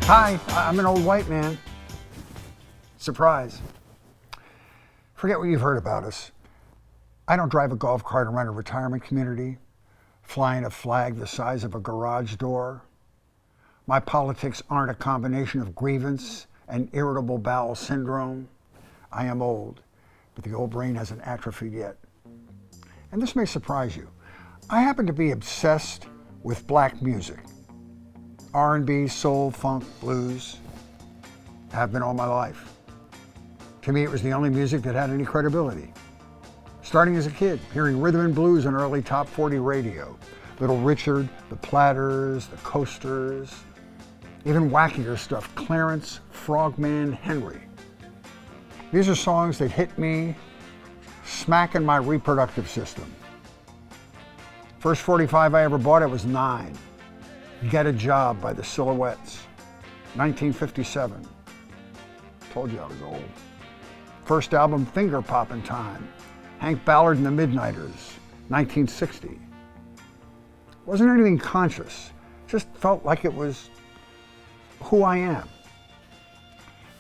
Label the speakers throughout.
Speaker 1: Hi, I'm an old white man. Surprise. Forget what you've heard about us. I don't drive a golf cart around a retirement community, flying a flag the size of a garage door. My politics aren't a combination of grievance and irritable bowel syndrome. I am old, but the old brain hasn't atrophied yet. And this may surprise you. I happen to be obsessed with black music. R&B, soul, funk, blues. Have been all my life. To me, it was the only music that had any credibility. Starting as a kid, hearing rhythm and blues on early top 40 radio. Little Richard, the Platters, the Coasters, even wackier stuff, Clarence, Frogman, Henry. These are songs that hit me smack in my reproductive system. First 45 I ever bought, I was 9. Get a Job by the Silhouettes, 1957. Told you I was old. First album, Finger Poppin' Time, Hank Ballard and the Midnighters, 1960. Wasn't anything conscious, just felt like it was who I am.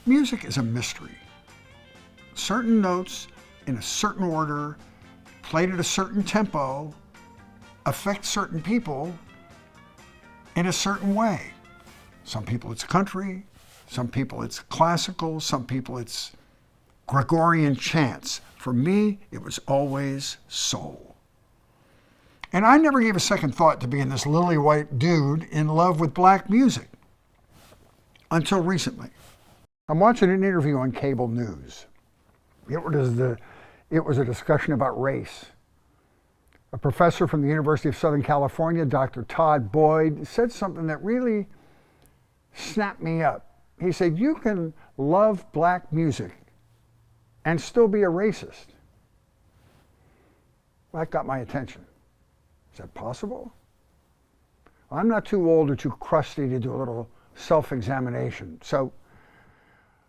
Speaker 1: Music is a mystery. Certain notes in a certain order, played at a certain tempo, affect certain people in a certain way. Some people it's country, some people it's classical, some people it's Gregorian chants. For me, it was always soul. And I never gave a second thought to being this lily white dude in love with black music until recently. I'm watching an interview on cable news. It was a discussion about race. A professor from the University of Southern California, Dr. Todd Boyd, said something that really snapped me up. He said, you can love black music and still be a racist. That got my attention. Is that possible? I'm not too old or too crusty to do a little self-examination. So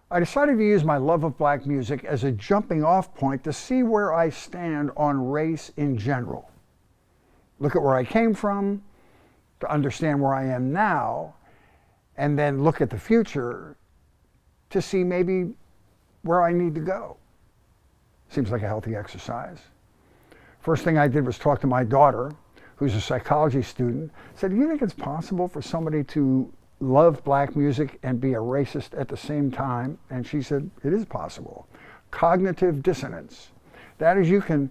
Speaker 1: I decided to use my love of black music as a jumping off point to see where I stand on race in general. Look at where I came from, to understand where I am now, and then look at the future to see maybe where I need to go. Seems like a healthy exercise. First thing I did was talk to my daughter, who's a psychology student. I said, do you think it's possible for somebody to love black music and be a racist at the same time? And she said, it is possible. Cognitive dissonance. That is, you can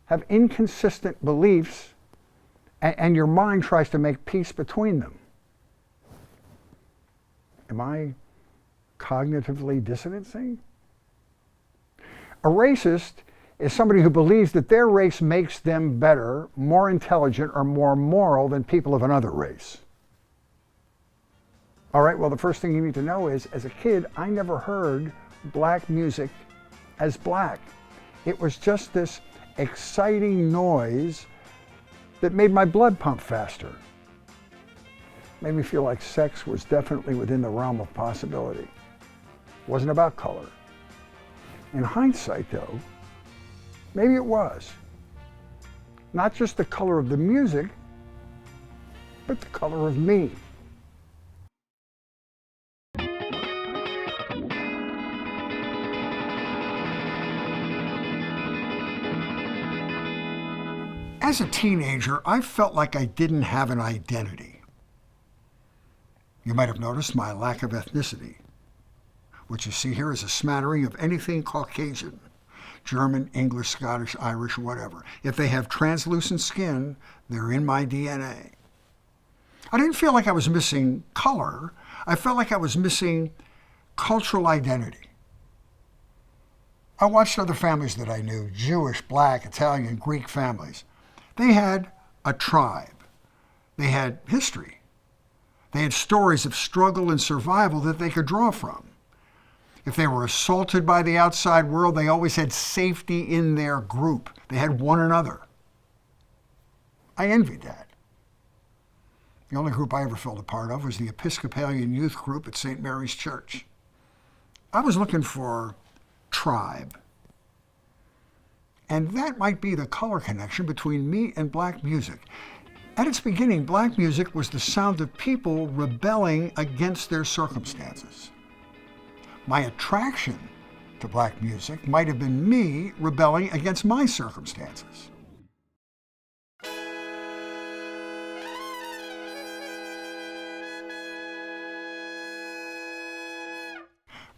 Speaker 1: have inconsistent beliefs and your mind tries to make peace between them. Am I cognitively dissonating? A racist is somebody who believes that their race makes them better, more intelligent, or more moral than people of another race. All right, well, the first thing you need to know is, as a kid, I never heard black music as black. It was just this exciting noise that made my blood pump faster. Made me feel like sex was definitely within the realm of possibility. It wasn't about color. In hindsight, though, maybe it was. Not just the color of the music, but the color of me. As a teenager, I felt like I didn't have an identity. You might have noticed my lack of ethnicity. What you see here is a smattering of anything Caucasian. German, English, Scottish, Irish, whatever. If they have translucent skin, they're in my DNA. I didn't feel like I was missing color. I felt like I was missing cultural identity. I watched other families that I knew, Jewish, black, Italian, Greek families. They had a tribe. They had history. They had stories of struggle and survival that they could draw from. If they were assaulted by the outside world, they always had safety in their group. They had one another. I envied that. The only group I ever felt a part of was the Episcopalian youth group at St. Mary's Church. I was looking for tribe. And that might be the color connection between me and black music. At its beginning, black music was the sound of people rebelling against their circumstances. My attraction to black music might have been me rebelling against my circumstances.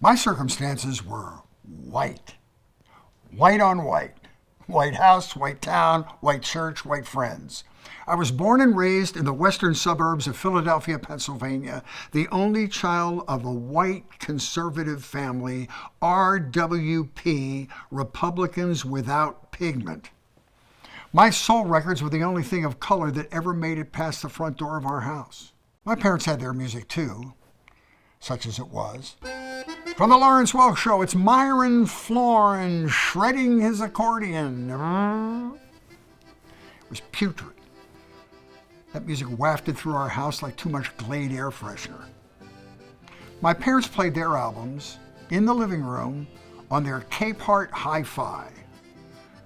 Speaker 1: My circumstances were white. White on white. White house, white town, white church, white friends. I was born and raised in the western suburbs of Philadelphia, Pennsylvania, the only child of a white conservative family, RWP, Republicans Without Pigment. My soul records were the only thing of color that ever made it past the front door of our house. My parents had their music too, such as it was. From the Lawrence Welk Show, it's Myron Florin shredding his accordion. It was putrid. That music wafted through our house like too much Glade air freshener. My parents played their albums in the living room on their Capehart Hi-Fi.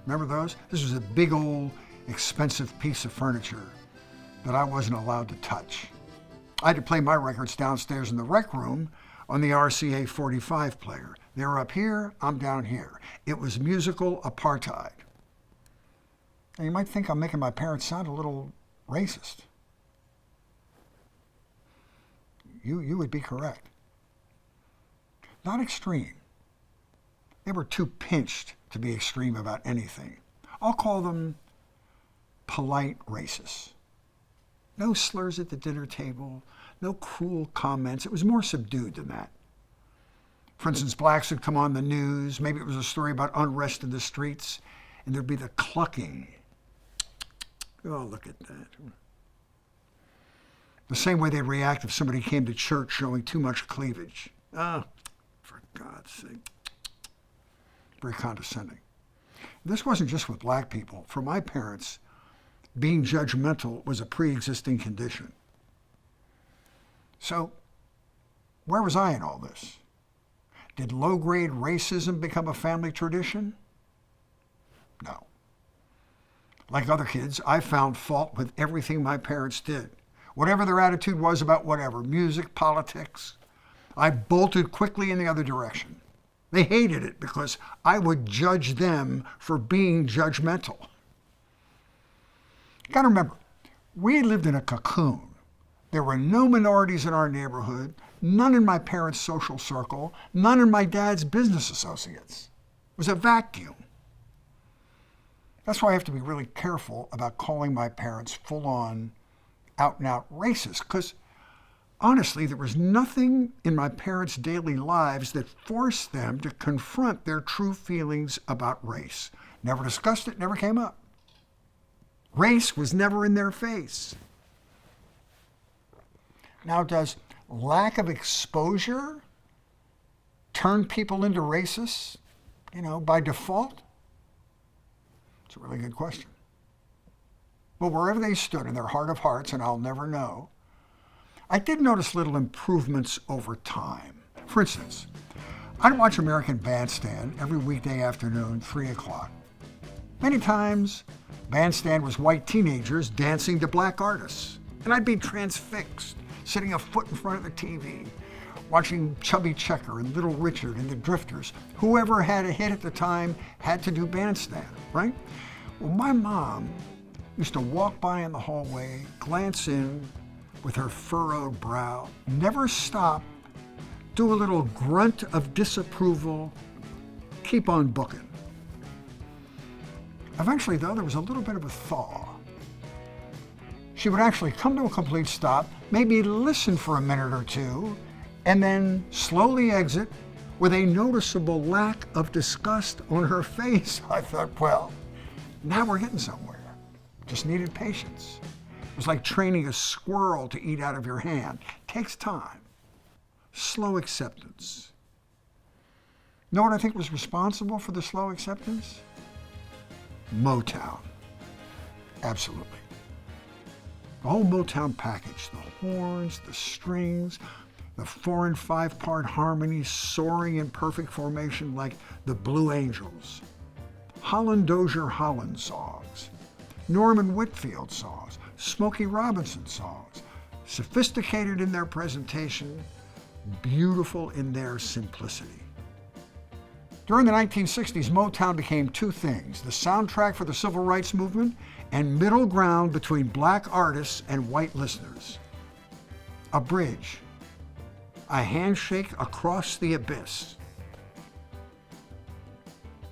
Speaker 1: Remember those? This was a big old expensive piece of furniture that I wasn't allowed to touch. I had to play my records downstairs in the rec room on the RCA 45 player. They're up here, I'm down here. It was musical apartheid. And you might think I'm making my parents sound a little racist. You would be correct. Not extreme. They were too pinched to be extreme about anything. I'll call them polite racists. No slurs at the dinner table, no cruel comments. It was more subdued than that. For instance, blacks would come on the news. Maybe it was a story about unrest in the streets, and there'd be the clucking. Oh, look at that. The same way they'd react if somebody came to church showing too much cleavage. Ah, for God's sake. Very condescending. This wasn't just with black people. For my parents, being judgmental was a pre-existing condition. So, where was I in all this? Did low-grade racism become a family tradition? No. Like other kids, I found fault with everything my parents did. Whatever their attitude was about whatever, music, politics, I bolted quickly in the other direction. They hated it because I would judge them for being judgmental. You gotta remember, we lived in a cocoon. There were no minorities in our neighborhood, none in my parents' social circle, none in my dad's business associates. It was a vacuum. That's why I have to be really careful about calling my parents full-on, out-and-out racist, because honestly, there was nothing in my parents' daily lives that forced them to confront their true feelings about race. Never discussed it, never came up. Race was never in their face. Now, does lack of exposure turn people into racists, by default? It's a really good question. Well, wherever they stood in their heart of hearts, and I'll never know, I did notice little improvements over time. For instance, I'd watch American Bandstand every weekday afternoon, 3 o'clock. Many times, Bandstand was white teenagers dancing to black artists, and I'd be transfixed, sitting a foot in front of the TV, watching Chubby Checker and Little Richard and the Drifters. Whoever had a hit at the time had to do Bandstand, right? Well, my mom used to walk by in the hallway, glance in with her furrowed brow, never stop, do a little grunt of disapproval, keep on booking. Eventually, though, there was a little bit of a thaw. She would actually come to a complete stop, maybe listen for a minute or two, and then slowly exit with a noticeable lack of disgust on her face. I thought, well, now we're getting somewhere. Just needed patience. It was like training a squirrel to eat out of your hand. Takes time. Slow acceptance. You know what I think was responsible for the slow acceptance? Motown. Absolutely. The whole Motown package, the horns, the strings, the 4 and 5 part harmonies soaring in perfect formation like the Blue Angels, Holland Dozier Holland songs, Norman Whitfield songs, Smokey Robinson songs, sophisticated in their presentation, beautiful in their simplicity. During the 1960s, Motown became two things: the soundtrack for the civil rights movement and middle ground between black artists and white listeners. A bridge, a handshake across the abyss.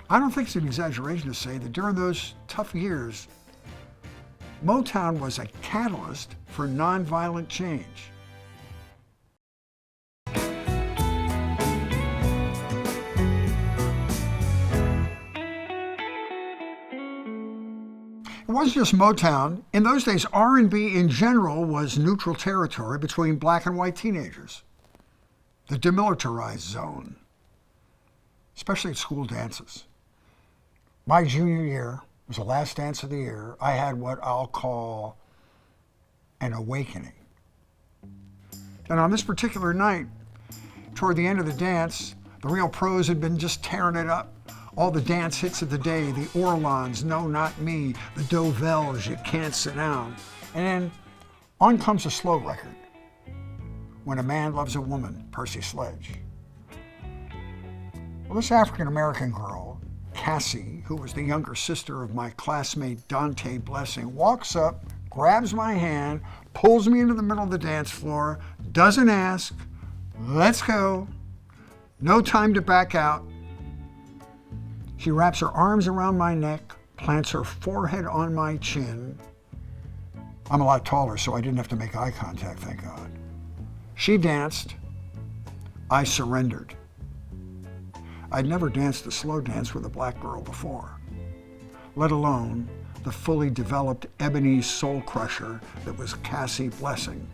Speaker 1: I don't think it's an exaggeration to say that during those tough years, Motown was a catalyst for nonviolent change. It wasn't just Motown. In those days, R&B in general was neutral territory between black and white teenagers. The demilitarized zone, especially at school dances. My junior year was the last dance of the year. I had what I'll call an awakening. And on this particular night, toward the end of the dance, the real pros had been just tearing it up. All the dance hits of the day, the Orlons, No Not Me, the Dovelles, You Can't Sit Down. And then on comes a slow record, When a Man Loves a Woman, Percy Sledge. Well, this African-American girl, Cassie, who was the younger sister of my classmate Dante Blessing, walks up, grabs my hand, pulls me into the middle of the dance floor, doesn't ask, let's go, no time to back out. She wraps her arms around my neck, plants her forehead on my chin. I'm a lot taller, so I didn't have to make eye contact, thank God. She danced. I surrendered. I'd never danced a slow dance with a black girl before, let alone the fully developed ebony soul crusher that was Cassie Blessing.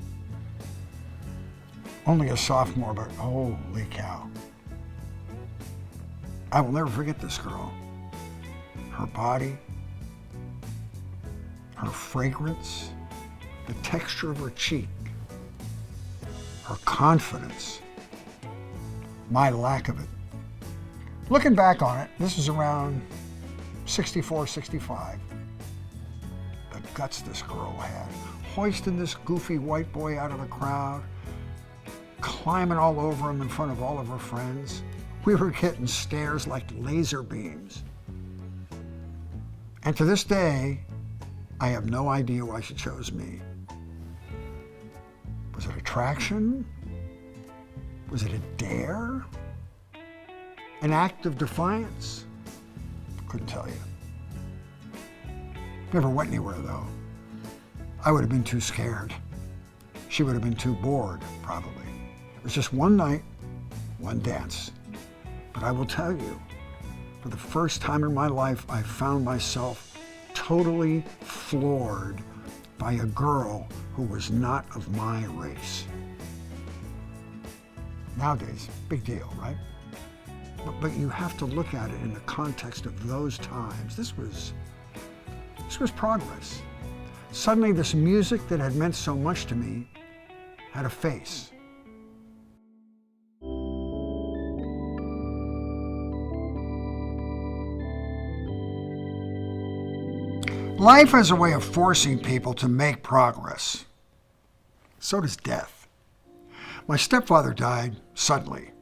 Speaker 1: Only a sophomore, but holy cow. I will never forget this girl. Her body, her fragrance, the texture of her cheek, her confidence, my lack of it. Looking back on it, this is around 64, 65. The guts this girl had, hoisting this goofy white boy out of the crowd, climbing all over him in front of all of her friends. We were getting stares like laser beams. And to this day, I have no idea why she chose me. Was it attraction? Was it a dare? An act of defiance? Couldn't tell you. Never went anywhere though. I would have been too scared. She would have been too bored, probably. It was just one night, one dance. But I will tell you, for the first time in my life, I found myself totally floored by a girl who was not of my race. Nowadays, big deal, right? But you have to look at it in the context of those times. This was progress. Suddenly, this music that had meant so much to me had a face. Life has a way of forcing people to make progress. So does death. My stepfather died suddenly.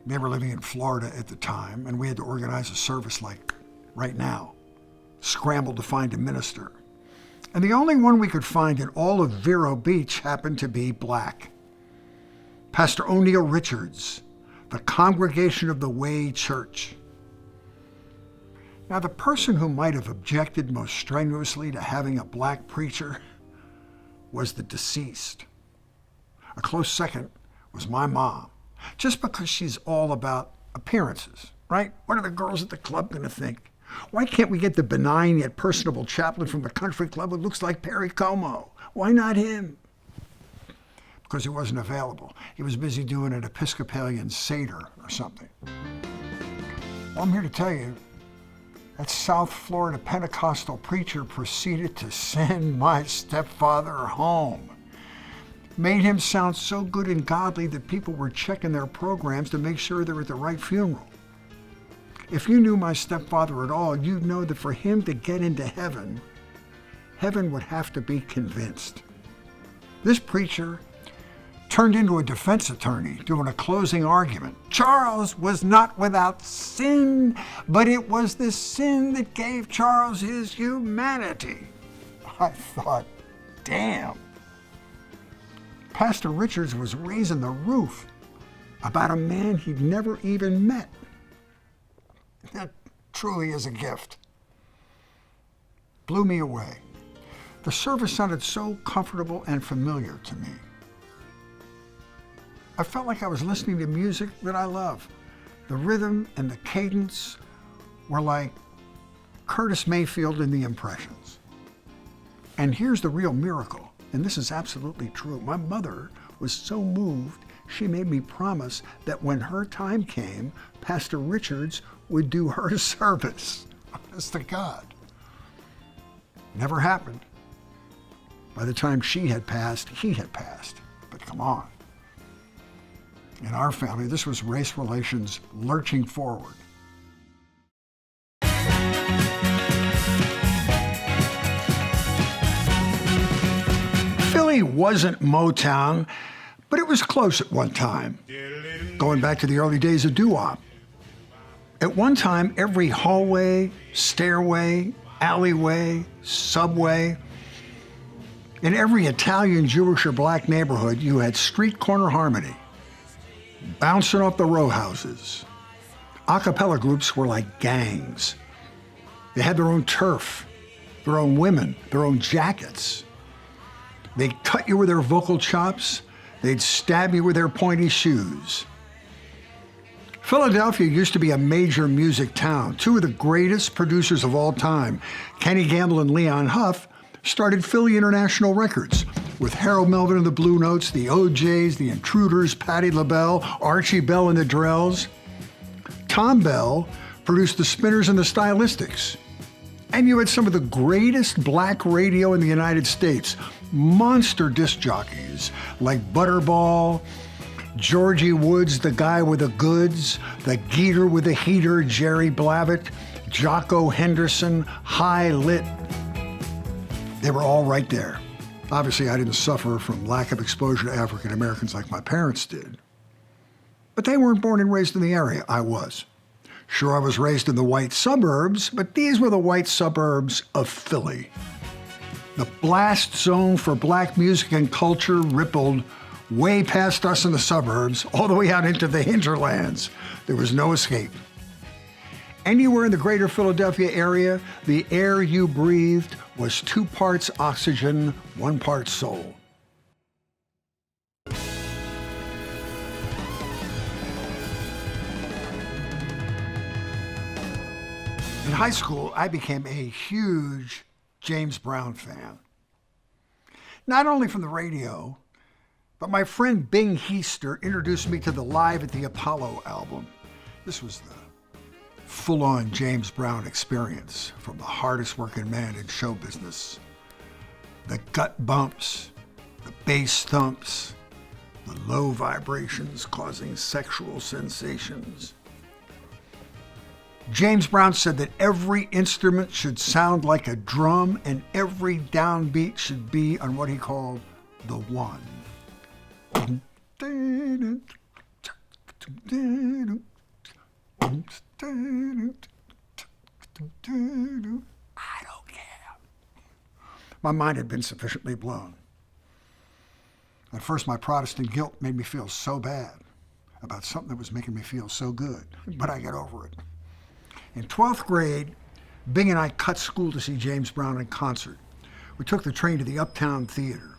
Speaker 1: They were living in Florida at the time, and we had to organize a service like right now. Scrambled to find a minister. And the only one we could find in all of Vero Beach happened to be black. Pastor O'Neill Richards, the Congregation of the Way Church. Now, the person who might have objected most strenuously to having a black preacher was the deceased. A close second was my mom, just because she's all about appearances, right? What are the girls at the club going to think? Why can't we get the benign yet personable chaplain from the country club who looks like Perry Como? Why not him? Because he wasn't available. He was busy doing an Episcopalian Seder or something. Well, I'm here to tell you, that South Florida Pentecostal preacher proceeded to send my stepfather home. Made him sound so good and godly that people were checking their programs to make sure they were at the right funeral. If you knew my stepfather at all, you'd know that for him to get into heaven, heaven would have to be convinced. This preacher turned into a defense attorney doing a closing argument. Charles was not without sin, but it was the sin that gave Charles his humanity. I thought, damn. Pastor Richards was raising the roof about a man he'd never even met. That truly is a gift. Blew me away. The service sounded so comfortable and familiar to me. I felt like I was listening to music that I love. The rhythm and the cadence were like Curtis Mayfield in The Impressions. And here's the real miracle, and this is absolutely true. My mother was so moved, she made me promise that when her time came, Pastor Richards would do her service. Honest to God. Never happened. By the time she had passed, he had passed. But come on. In our family, this was race relations lurching forward. Philly wasn't Motown, but it was close at one time, going back to the early days of doo-wop. At one time, every hallway, stairway, alleyway, subway, in every Italian, Jewish, or black neighborhood, you had street corner harmony, bouncing off the row houses. A cappella groups were like gangs. They had their own turf, their own women, their own jackets. They'd cut you with their vocal chops. They'd stab you with their pointy shoes. Philadelphia used to be a major music town. Two of the greatest producers of all time, Kenny Gamble and Leon Huff, started Philly International Records with Harold Melvin and the Blue Notes, the OJs, the Intruders, Patti LaBelle, Archie Bell and the Drells. Tom Bell produced the Spinners and the Stylistics. And you had some of the greatest black radio in the United States, monster disc jockeys like Butterball, Georgie Woods, the guy with the goods, the Geeter with the heater, Jerry Blavitt, Jocko Henderson, High Lit. They were all right there. Obviously, I didn't suffer from lack of exposure to African Americans like my parents did. But they weren't born and raised in the area. I was. Sure, I was raised in the white suburbs, but these were the white suburbs of Philly. The blast zone for black music and culture rippled way past us in the suburbs, all the way out into the hinterlands. There was no escape. Anywhere in the greater Philadelphia area, the air you breathed was 2 parts oxygen, 1 part soul. In high school, I became a huge James Brown fan. Not only from the radio, but my friend Bing Heister introduced me to the Live at the Apollo album. This was the full-on James Brown experience from the hardest working man in show business. The gut bumps, the bass thumps, the low vibrations causing sexual sensations. James Brown said that every instrument should sound like a drum and every downbeat should be on what he called the one. I don't care. My mind had been sufficiently blown. At first, my Protestant guilt made me feel so bad about something that was making me feel so good, but I got over it. In 12th grade, Bing and I cut school to see James Brown in concert. We took the train to the Uptown Theater.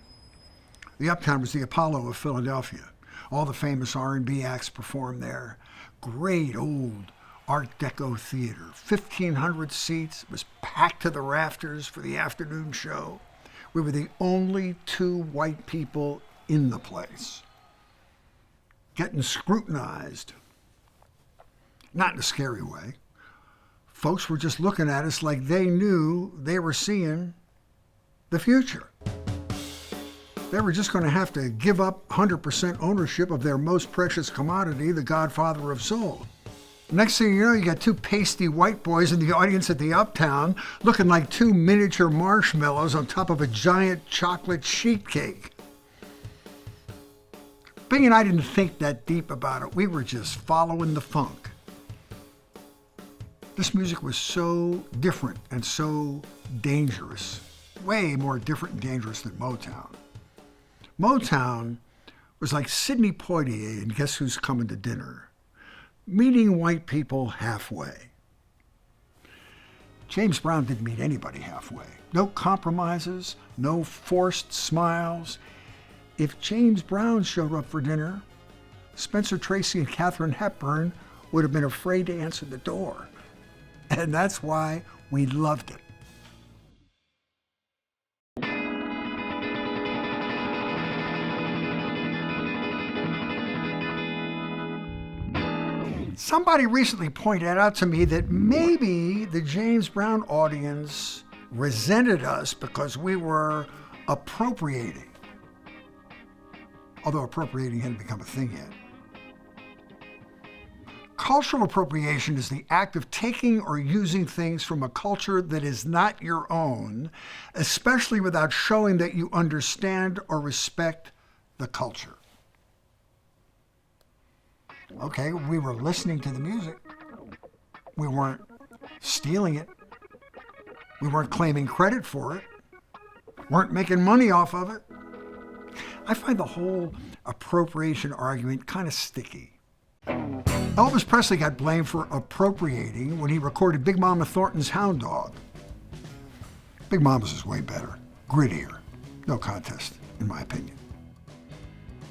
Speaker 1: The Uptown was the Apollo of Philadelphia. All the famous R&B acts performed there. Great old Art Deco theater, 1,500 seats. It was packed to the rafters for the afternoon show. We were the only 2 white people in the place, getting scrutinized. Not in a scary way. Folks were just looking at us like they knew they were seeing the future. They were just going to have to give up 100% ownership of their most precious commodity, the Godfather of Soul. Next thing you know, you got two pasty white boys in the audience at the Uptown looking like two miniature marshmallows on top of a giant chocolate sheet cake. Bing and I didn't think that deep about it. We were just following the funk. This music was so different and so dangerous. Way more different and dangerous than Motown. Motown was like Sidney Poitier in Guess Who's Coming to Dinner, meeting white people halfway. James Brown didn't meet anybody halfway. No compromises, no forced smiles. If James Brown showed up for dinner, Spencer Tracy and Katharine Hepburn would have been afraid to answer the door. And that's why we loved it. Somebody recently pointed out to me that maybe the James Brown audience resented us because we were appropriating. Although appropriating hadn't become a thing yet. Cultural appropriation is the act of taking or using things from a culture that is not your own, especially without showing that you understand or respect the culture. Okay, we were listening to the music. We weren't stealing it. We weren't claiming credit for it. Weren't making money off of it. I find the whole appropriation argument kind of sticky. Elvis Presley got blamed for appropriating when he recorded Big Mama Thornton's Hound Dog. Big Mama's is way better, grittier. No contest, in my opinion.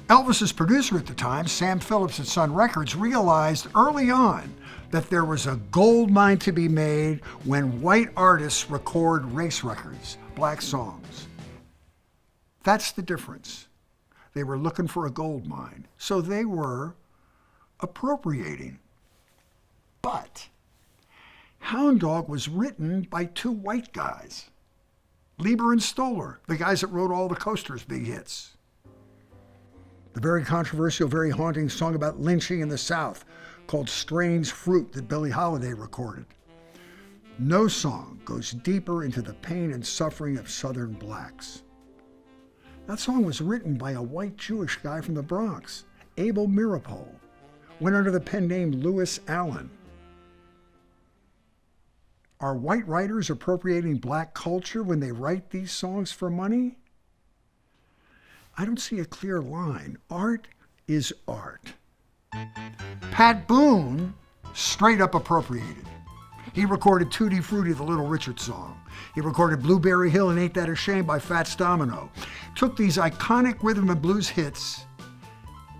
Speaker 1: Elvis's producer at the time, Sam Phillips at Sun Records, realized early on that there was a gold mine to be made when white artists record race records, black songs. That's the difference. They were looking for a gold mine, so they were appropriating. But Hound Dog was written by two white guys, Lieber and Stoller, the guys that wrote all the Coasters' big hits. The very controversial, very haunting song about lynching in the South called Strange Fruit that Billie Holiday recorded. No song goes deeper into the pain and suffering of Southern blacks. That song was written by a white Jewish guy from the Bronx, Abel Meeropol, went under the pen name Lewis Allen. Are white writers appropriating black culture when they write these songs for money? I don't see a clear line. Art is art. Pat Boone straight up appropriated. He recorded Tutti Frutti, the Little Richard song. He recorded Blueberry Hill and Ain't That a Shame by Fats Domino. Took these iconic rhythm and blues hits,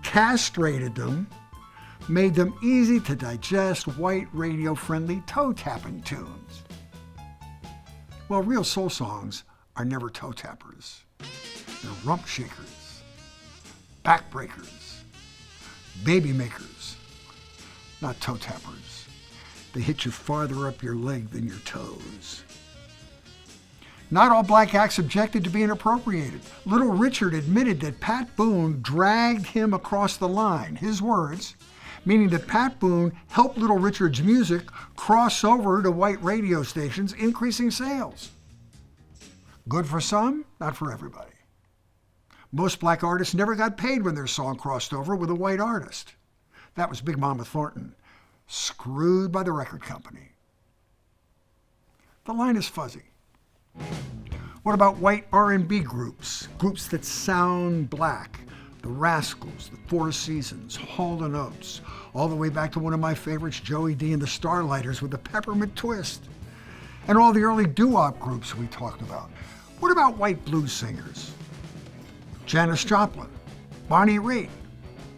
Speaker 1: castrated them, made them easy to digest, white radio-friendly toe-tapping tunes. Well, real soul songs are never toe-tappers. They're rump shakers, back breakers, baby makers, not toe tappers. They hit you farther up your leg than your toes. Not all black acts objected to being appropriated. Little Richard admitted that Pat Boone dragged him across the line, his words, meaning that Pat Boone helped Little Richard's music cross over to white radio stations, increasing sales. Good for some, not for everybody. Most black artists never got paid when their song crossed over with a white artist. That was Big Mama Thornton, screwed by the record company. The line is fuzzy. What about white R&B groups? Groups that sound black. The Rascals, the Four Seasons, Hall & Oates, all the way back to one of my favorites, Joey D and the Starlighters with the Peppermint Twist. And all the early doo-wop groups we talked about. What about white blues singers? Janis Joplin, Bonnie Raitt,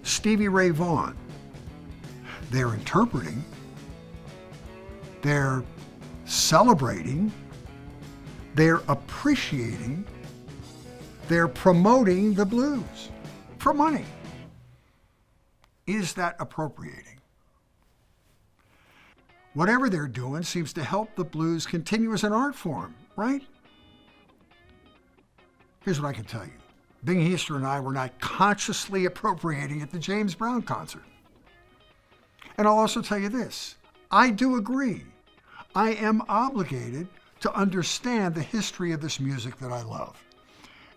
Speaker 1: Stevie Ray Vaughan. They're interpreting, they're celebrating, they're appreciating, they're promoting the blues for money. Is that appropriating? Whatever they're doing seems to help the blues continue as an art form, right? Here's what I can tell you. Bing Heister and I were not consciously appropriating at the James Brown concert. And I'll also tell you this, I do agree. I am obligated to understand the history of this music that I love.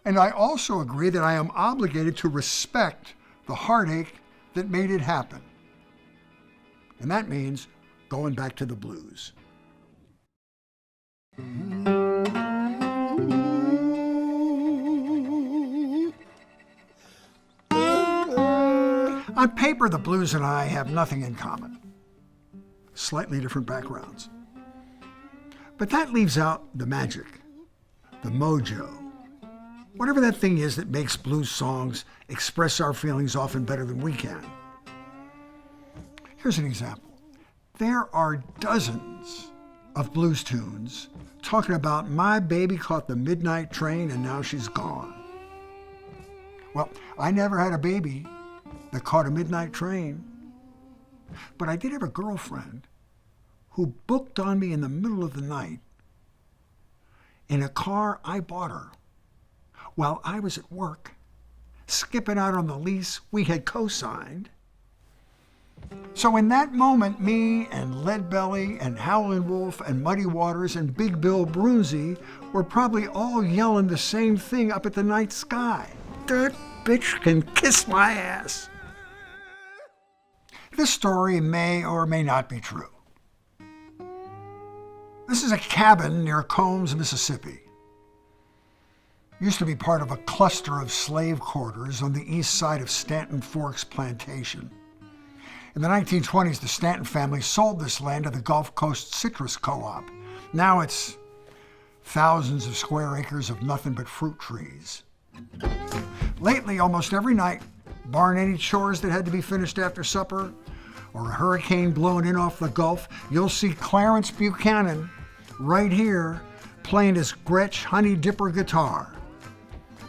Speaker 1: And I also agree that I am obligated to respect the heartache that made it happen. And that means going back to the blues. On paper, the blues and I have nothing in common. Slightly different backgrounds. But that leaves out the magic, the mojo, whatever that thing is that makes blues songs express our feelings often better than we can. Here's an example. There are dozens of blues tunes talking about my baby caught the midnight train and now she's gone. Well, I never had a baby that caught a midnight train, but I did have a girlfriend who booked on me in the middle of the night in a car I bought her while I was at work, skipping out on the lease we had co-signed. So in that moment, me and Leadbelly and Howlin' Wolf and Muddy Waters and Big Bill Brunsey were probably all yelling the same thing up at the night sky. That bitch can kiss my ass. This story may or may not be true. This is a cabin near Combs, Mississippi. It used to be part of a cluster of slave quarters on the east side of Stanton Forks Plantation. In the 1920s, the Stanton family sold this land to the Gulf Coast Citrus Co-op. Now it's thousands of square acres of nothing but fruit trees. Lately, almost every night, barring any chores that had to be finished after supper, or a hurricane blowing in off the Gulf, you'll see Clarence Buchanan right here playing his Gretsch Honey Dipper guitar.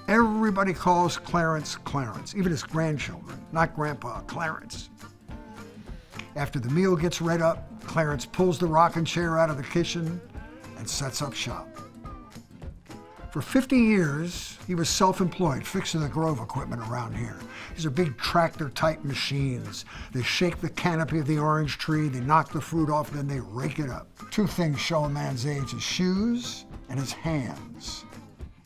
Speaker 1: Everybody calls Clarence Clarence, even his grandchildren, not Grandpa, Clarence. After the meal gets read up, Clarence pulls the rocking chair out of the kitchen and sets up shop. For 50 years, he was self-employed fixing the Grove equipment around here. These are big tractor-type machines. They shake the canopy of the orange tree, they knock the fruit off, then they rake it up. Two things show a man's age, his shoes and his hands.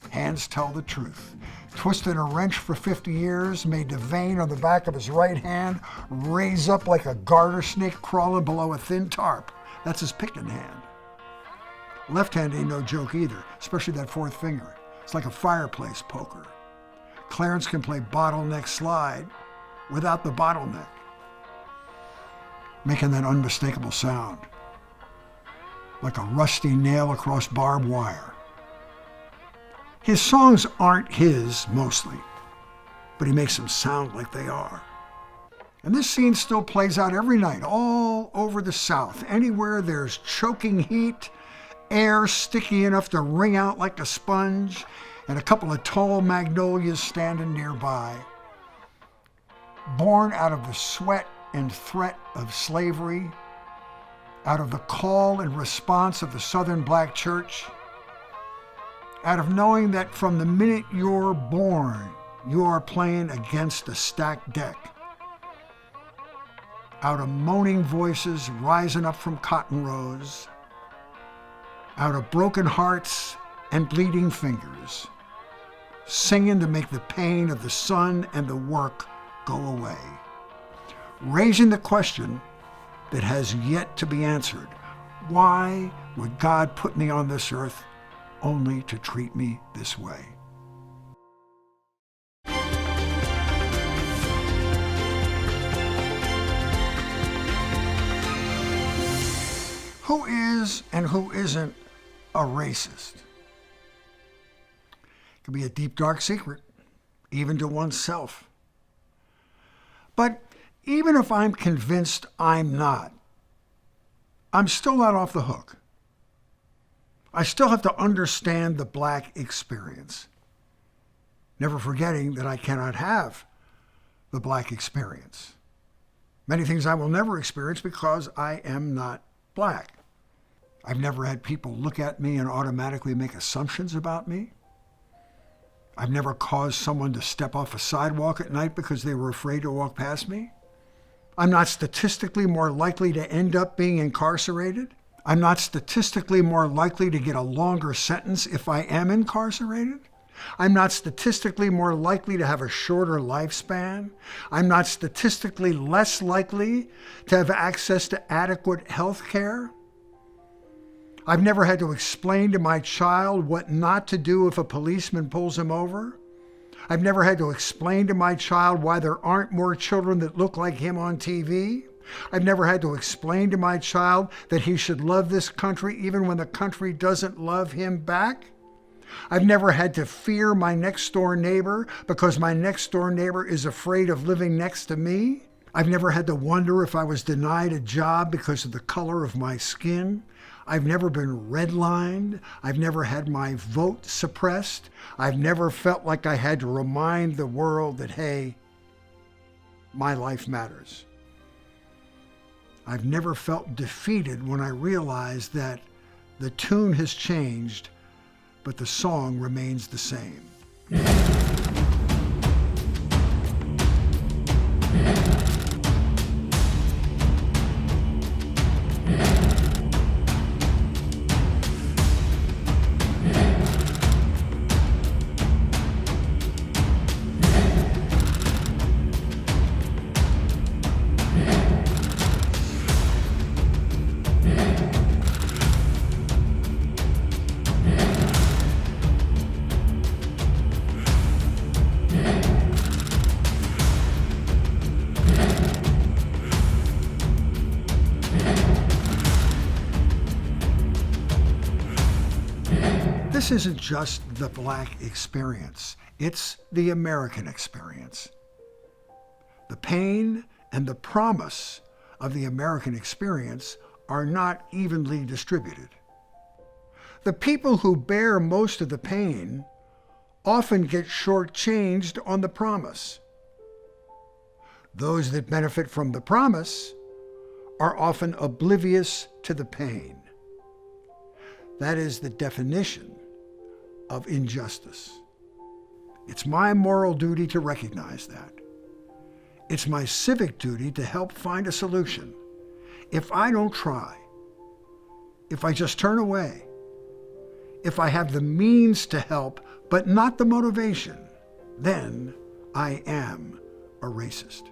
Speaker 1: Hands tell the truth. Twisting a wrench for 50 years made the vein on the back of his right hand raise up like a garter snake crawling below a thin tarp. That's his picking hand. Left hand ain't no joke either, especially that fourth finger. It's like a fireplace poker. Clarence can play bottleneck slide without the bottleneck, making that unmistakable sound, like a rusty nail across barbed wire. His songs aren't his, mostly, but he makes them sound like they are. And this scene still plays out every night, all over the South. Anywhere there's choking heat, air sticky enough to wring out like a sponge, and a couple of tall magnolias standing nearby. Born out of the sweat and threat of slavery, out of the call and response of the Southern Black Church, out of knowing that from the minute you're born, you are playing against a stacked deck. Out of moaning voices rising up from cotton rows, out of broken hearts and bleeding fingers, singing to make the pain of the sun and the work go away. Raising the question that has yet to be answered. Why would God put me on this earth only to treat me this way? Who is and who isn't a racist? It can be a deep, dark secret, even to oneself. But even if I'm convinced I'm not, I'm still not off the hook. I still have to understand the Black experience, never forgetting that I cannot have the Black experience. Many things I will never experience because I am not Black. I've never had people look at me and automatically make assumptions about me. I've never caused someone to step off a sidewalk at night because they were afraid to walk past me. I'm not statistically more likely to end up being incarcerated. I'm not statistically more likely to get a longer sentence if I am incarcerated. I'm not statistically more likely to have a shorter lifespan. I'm not statistically less likely to have access to adequate health care. I've never had to explain to my child what not to do if a policeman pulls him over. I've never had to explain to my child why there aren't more children that look like him on TV. I've never had to explain to my child that he should love this country even when the country doesn't love him back. I've never had to fear my next door neighbor because my next door neighbor is afraid of living next to me. I've never had to wonder if I was denied a job because of the color of my skin. I've never been redlined. I've never had my vote suppressed. I've never felt like I had to remind the world that, hey, my life matters. I've never felt defeated when I realized that the tune has changed, but the song remains the same. This isn't just the Black experience, it's the American experience. The pain and the promise of the American experience are not evenly distributed. The people who bear most of the pain often get shortchanged on the promise. Those that benefit from the promise are often oblivious to the pain. That is the definition of injustice. It's my moral duty to recognize that. It's my civic duty to help find a solution. If I don't try, if I just turn away, if I have the means to help but not the motivation, then I am a racist.